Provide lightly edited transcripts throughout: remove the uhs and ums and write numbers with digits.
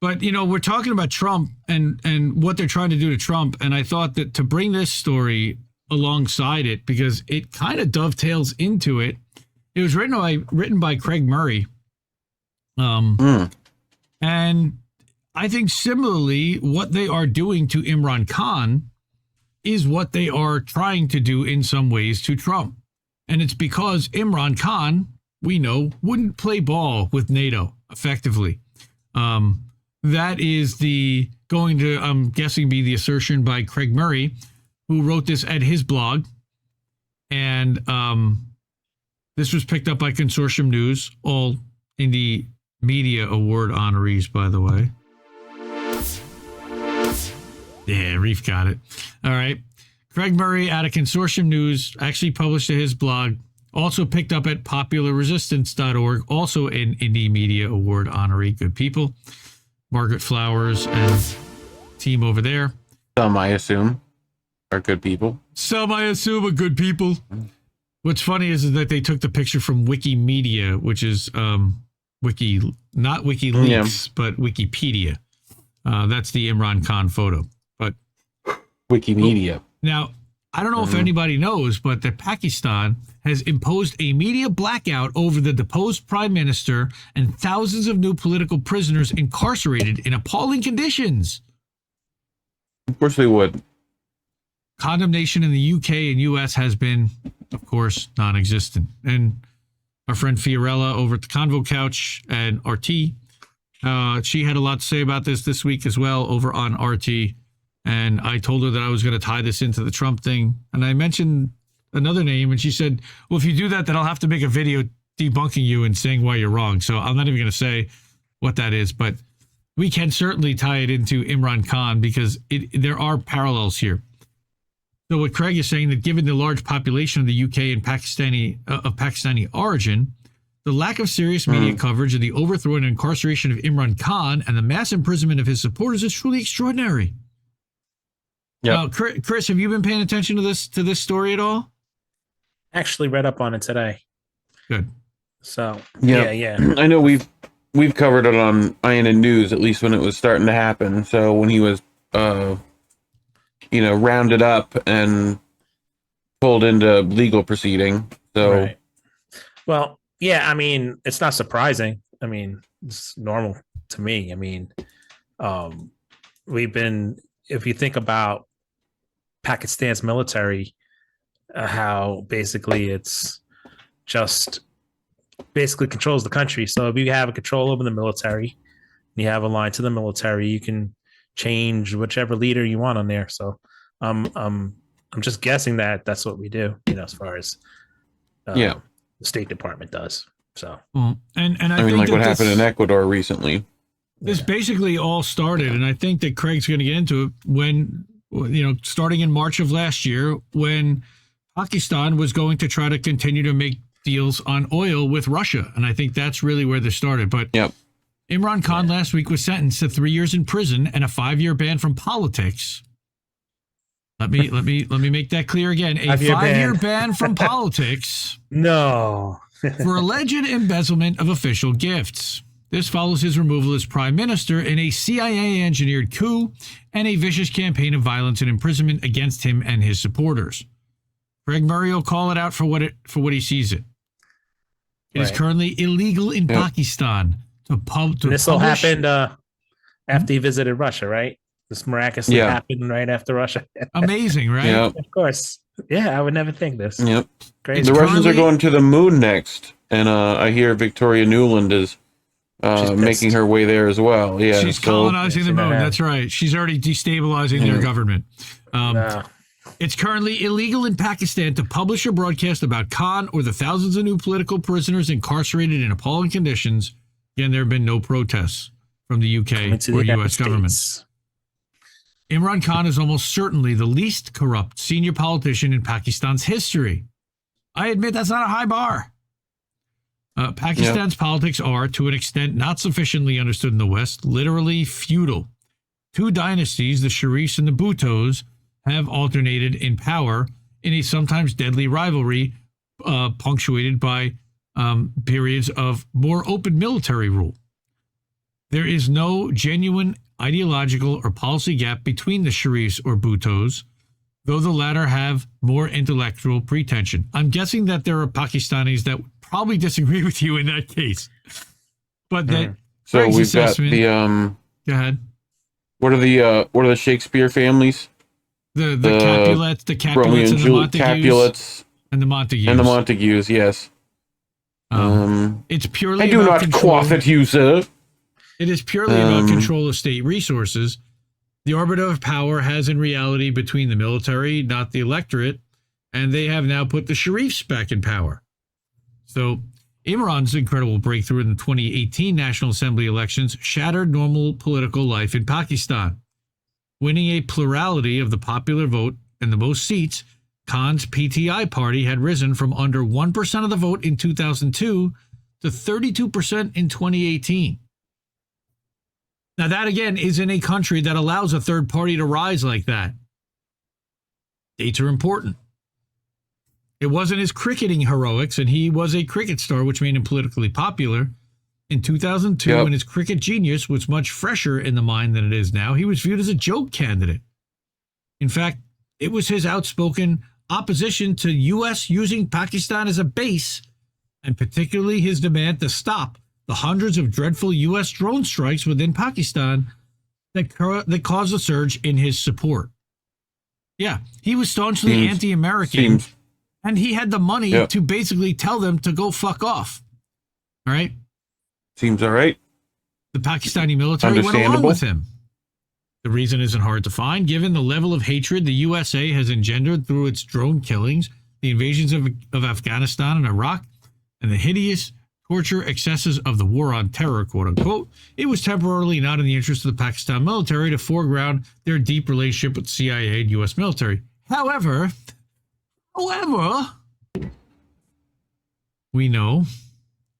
But, we're talking about Trump and what they're trying to do to Trump. And I thought that to bring this story alongside it, because it kind of dovetails into it. It was written by Craig Murray. And I think similarly, what they are doing to Imran Khan is what they are trying to do in some ways to Trump. And it's because Imran Khan, we know, wouldn't play ball with NATO effectively. That is going to, I'm guessing, be the assertion by Craig Murray, who wrote this at his blog. And this was picked up by Consortium News, all Indie Media Award honorees, by the way. Yeah, Reef got it. All right. Craig Murray out of Consortium News actually published to his blog, also picked up at popularresistance.org, also an Indie Media Award honoree. Good people. Margaret Flowers and team over there. Some, I assume, are good people. Some, I assume, are good people. What's funny is that they took the picture from Wikimedia, which is not WikiLeaks, but Wikipedia. That's the Imran Khan photo. But Wikimedia. Now, I don't know if anybody knows, but that Pakistan has imposed a media blackout over the deposed prime minister and thousands of new political prisoners incarcerated in appalling conditions. Of course they would. Condemnation in the UK and US has been, of course, non-existent. And our friend Fiorella over at the Convo Couch and RT, she had a lot to say about this week as well over on RT. And I told her that I was going to tie this into the Trump thing. And I mentioned another name, and she said, well, if you do that, then I'll have to make a video debunking you and saying why you're wrong. So I'm not even going to say what that is, but we can certainly tie it into Imran Khan because there are parallels here. So what Craig is saying, that given the large population of the UK and Pakistani origin, the lack of serious media coverage of the overthrow and incarceration of Imran Khan and the mass imprisonment of his supporters is truly extraordinary. Yeah, Chris, have you been paying attention to this story at all? Actually, read up on it today. Good. So yeah. I know we've covered it on INN News, at least when it was starting to happen. So when he was, rounded up and pulled into legal proceeding. So, right. Well, yeah. I mean, it's not surprising. I mean, it's normal to me. I mean, if you think about Pakistan's military, how basically it's just basically controls the country. So if you have a control over the military, you have a line to the military, you can change whichever leader you want on there. So I'm just guessing that that's what we do, as far as the State Department does. So and I mean, think like what happened in Ecuador recently. This basically all started, and I think that Craig's going to get into it when, starting in March of last year, when Pakistan was going to try to continue to make deals on oil with Russia. And I think that's really where this started. But Imran Khan last week was sentenced to 3 years in prison and a 5-year ban from politics. Let me make that clear again. A 5-year ban from politics. No. For alleged embezzlement of official gifts. This follows his removal as prime minister in a CIA-engineered coup and a vicious campaign of violence and imprisonment against him and his supporters. Craig Murray will call it out for what he sees it. It is currently illegal in Pakistan to this all happened after he visited Russia, right? This miraculously happened right after Russia. Amazing, right? Yep. Of course. Yeah, I would never think this. Yep. Great. The Russians are going to the moon next, and I hear Victoria Nuland is making her way there as well. Yeah, she's colonizing the moon. That's right. She's already destabilizing their government. It's currently illegal in Pakistan to publish or broadcast about Khan or the thousands of new political prisoners incarcerated in appalling conditions. Again, there have been no protests from the UK or US government. Imran Khan is almost certainly the least corrupt senior politician in Pakistan's history. I admit that's not a high bar. Pakistan's politics are, to an extent not sufficiently understood in the West, literally feudal. Two dynasties, the Sharifs and the Bhuttos, have alternated in power in a sometimes deadly rivalry, punctuated by periods of more open military rule. There is no genuine ideological or policy gap between the Sharifs or Bhuttos, though the latter have more intellectual pretension. I'm guessing that there are Pakistanis that would probably disagree with you in that case. But that So Greg's we've got assessment- the Go ahead. what are the Shakespeare families? The The Capulets, the Romeo Capulets and and the Juliet, Montagues. Capulets And the Montagues. and the Montagues, yes. It's purely I do about not control. quaff at you, sir. It is purely about control of state resources. The arbiter of power has in reality between the military, not the electorate, and they have now put the Sharifs back in power. So Imran's incredible breakthrough in the 2018 National Assembly elections shattered normal political life in Pakistan. Winning a plurality of the popular vote and the most seats, Khan's PTI party had risen from under 1% of the vote in 2002 to 32% in 2018. Now, that again is in a country that allows a third party to rise like that. Dates are important. It wasn't his cricketing heroics, and he was a cricket star, which made him politically popular. In 2002, when his cricket genius was much fresher in the mind than it is now, he was viewed as a joke candidate. In fact, it was his outspoken opposition to U.S. using Pakistan as a base, and particularly his demand to stop the hundreds of dreadful U.S. drone strikes within Pakistan that caused a surge in his support. Yeah, he was staunchly anti-American, and he had the money to basically tell them to go fuck off. All right? Seems all right. The Pakistani military went along with him. The reason isn't hard to find, given the level of hatred the USA has engendered through its drone killings, the invasions of Afghanistan and Iraq, and the hideous torture excesses of the war on terror, quote unquote. It was temporarily not in the interest of the Pakistan military to foreground their deep relationship with CIA and U.S. military. However, we know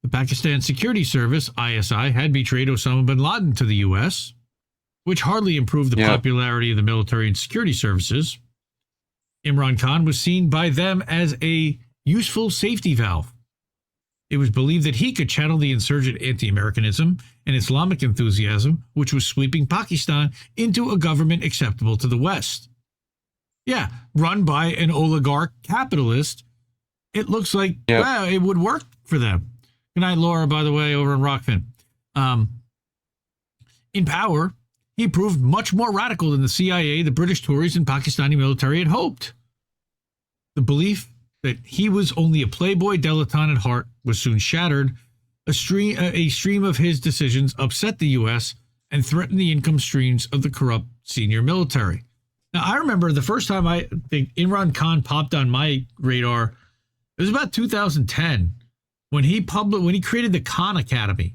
the Pakistan Security Service, ISI, had betrayed Osama bin Laden to the U.S., which hardly improved the popularity of the military and security services. Imran Khan was seen by them as a useful safety valve. It was believed that he could channel the insurgent anti-Americanism and Islamic enthusiasm, which was sweeping Pakistan, into a government acceptable to the West. Yeah, run by an oligarch capitalist. It looks like, well, it would work for them. Good night, Laura, by the way, over in Rockfin. In power, he proved much more radical than the CIA, the British Tories, and Pakistani military had hoped. The belief that he was only a playboy dilettante at heart was soon shattered. A stream of his decisions upset the U.S. and threatened the income streams of the corrupt senior military. Now, I remember the first time I think Imran Khan popped on my radar, it was about 2010 when he created the Khan Academy,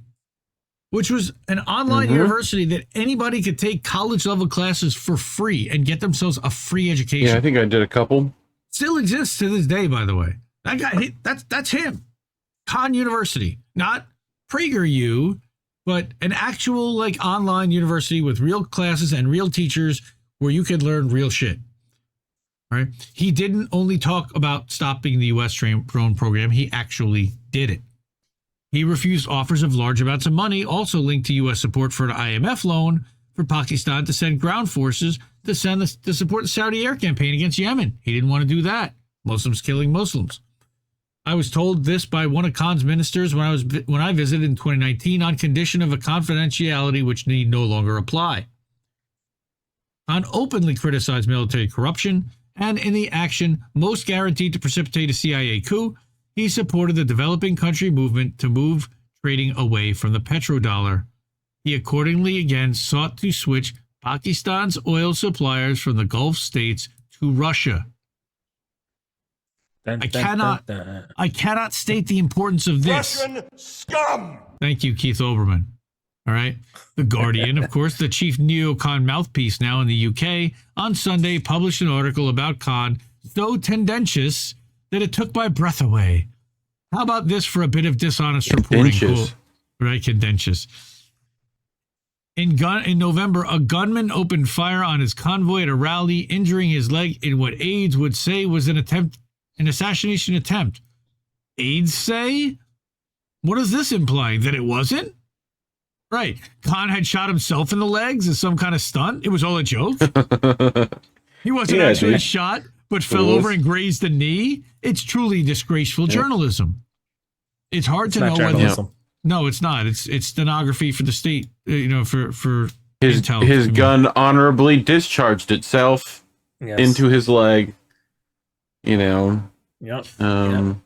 which was an online university that anybody could take college-level classes for free and get themselves a free education. Yeah, I think I did a couple. Still exists to this day, by the way. That guy, that's him. Khan University, not PragerU, but an actual like online university with real classes and real teachers where you could learn real shit. All right. He didn't only talk about stopping the U.S. drone program. He actually did it. He refused offers of large amounts of money, also linked to U.S. support for an IMF loan for Pakistan to send ground forces to support the Saudi air campaign against Yemen. He didn't want to do that. Muslims killing Muslims. I was told this by one of Khan's ministers when I visited in 2019 on condition of a confidentiality which need no longer apply. Khan openly criticized military corruption, and in the action most guaranteed to precipitate a CIA coup, he supported the developing country movement to move trading away from the petrodollar. He accordingly again sought to switch Pakistan's oil suppliers from the Gulf states to Russia. I cannot state the importance of this. Russian scum! Thank you, Keith Olbermann. All right. The Guardian, of course, the chief neocon mouthpiece now in the UK, on Sunday published an article about Khan so tendentious that it took my breath away. How about this for a bit of dishonest reporting? Cool. Right, contentious. In November, a gunman opened fire on his convoy at a rally, injuring his leg in what aides would say was an assassination attempt. Aides say? What does this imply? That it wasn't? Right. Khan had shot himself in the legs as some kind of stunt. It was all a joke. He wasn't actually shot, but fell over and grazed the knee. It's truly disgraceful journalism. It's hard to know whether. No, it's not. It's stenography for the state. For his gun honorably discharged itself into his leg. Yep.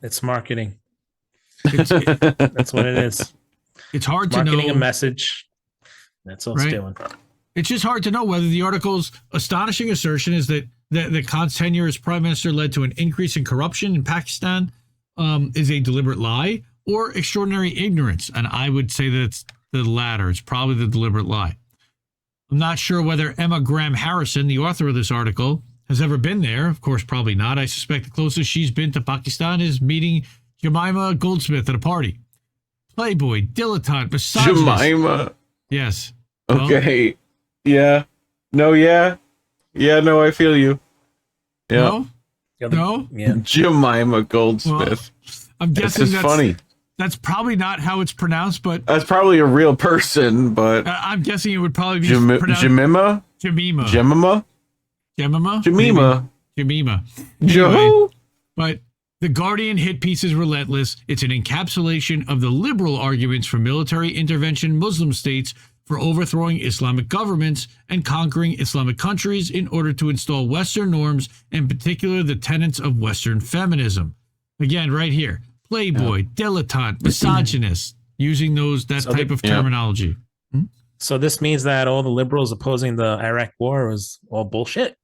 It's marketing. That's what it is. It's hard to know. Marketing a message. That's all it's doing. It's just hard to know whether the article's astonishing assertion is that Khan's tenure as prime minister led to an increase in corruption in Pakistan is a deliberate lie or extraordinary ignorance. And I would say that it's the latter. It's probably the deliberate lie. I'm not sure whether Emma Graham Harrison, the author of this article, has ever been there. Of course, probably not. I suspect the closest she's been to Pakistan is meeting Jemima Goldsmith at a party. Playboy, dilettante, misogynist. Jemima. Yes. Okay. Well, yeah. No, yeah. Yeah, no, I feel you. Yeah. No? Yeah. Jemima Goldsmith. Well, I'm guessing that's funny. That's probably not how it's pronounced, but... That's probably a real person, but... I'm guessing it would probably be pronounced... Jemima? Jemima. Jemima? Jemima? Jemima. Jemima. Joe? But The Guardian hit piece is relentless. It's an encapsulation of the liberal arguments for military intervention in Muslim states for overthrowing Islamic governments and conquering Islamic countries in order to install Western norms, in particular the tenets of Western feminism. Again, right here, playboy, dilettante, misogynist, using that type of terminology. So this means that all the liberals opposing the Iraq war was all bullshit.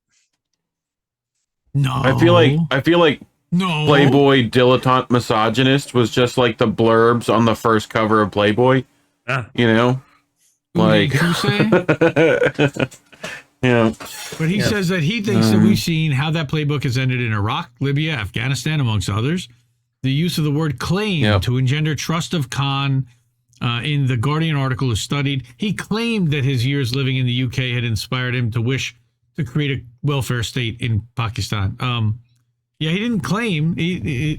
No. I feel like no. Playboy, dilettante, misogynist was just like the blurbs on the first cover of Playboy. Yeah. You know? Like yeah. But he says that he thinks that we've seen how that playbook has ended in Iraq, Libya, Afghanistan, amongst others. The use of the word claim to engender trust of Khan in the Guardian article is studied. He claimed that his years living in the UK had inspired him to wish to create a welfare state in Pakistan. He didn't claim.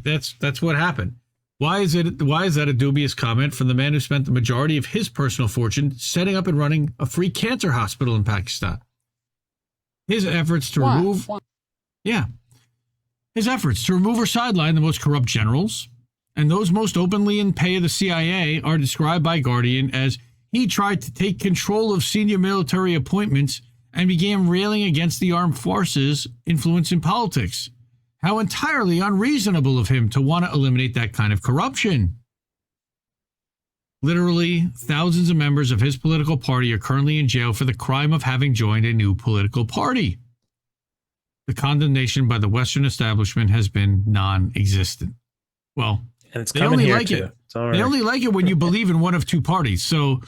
That's what happened. Why is that a dubious comment from the man who spent the majority of his personal fortune setting up and running a free cancer hospital in Pakistan? His efforts to remove or sideline the most corrupt generals and those most openly in pay of the CIA are described by Guardian as he tried to take control of senior military appointments and began railing against the armed forces' influence in politics. How entirely unreasonable of him to want to eliminate that kind of corruption. Literally, thousands of members of his political party are currently in jail for the crime of having joined a new political party. The condemnation by the Western establishment has been non-existent. Well, and it's coming here like too. They only like it when you believe in one of two parties. So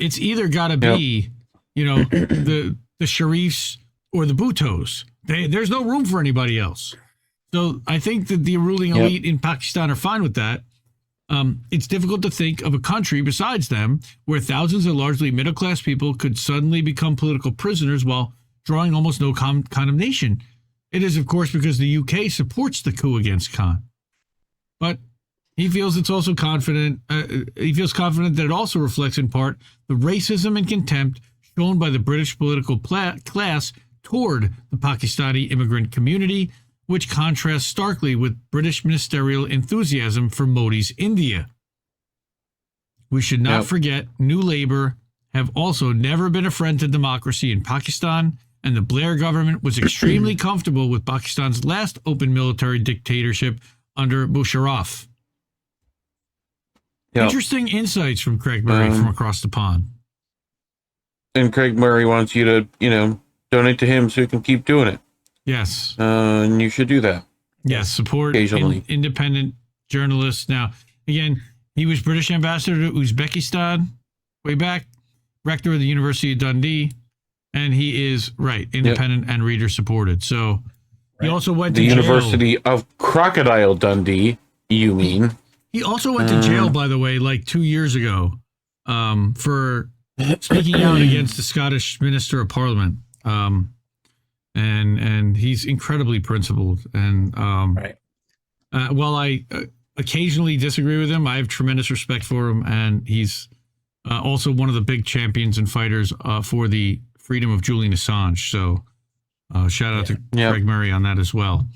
it's either got to be, the Sharifs or the Bhuttos. There's no room for anybody else. So I think that the ruling elite in Pakistan are fine with that. It's difficult to think of a country besides them where thousands of largely middle-class people could suddenly become political prisoners while drawing almost no condemnation. It is, of course, because the UK supports the coup against Khan. But he feels it's also confident. He feels confident that it also reflects in part the racism and contempt shown by the British political class toward the Pakistani immigrant community, which contrasts starkly with British ministerial enthusiasm for Modi's India. We should not forget New Labour have also never been a friend to democracy in Pakistan, and the Blair government was extremely comfortable with Pakistan's last open military dictatorship under Musharraf. Interesting insights from Craig Murray from across the pond. And Craig Murray wants you to, donate to him so he can keep doing it. Yes. And you should do that. Yes, support independent journalists. Now, again, he was British ambassador to Uzbekistan way back, rector of the University of Dundee, and he is, independent and reader supported. So he also went to the jail. University of Crocodile Dundee, you mean? He also went to jail, by the way, like 2 years ago for speaking out against the Scottish Minister of Parliament. And he's incredibly principled. And while I occasionally disagree with him, I have tremendous respect for him. And he's Also one of the big champions and fighters for the freedom of Julian Assange. So shout out to Yep. Craig Murray on that as well.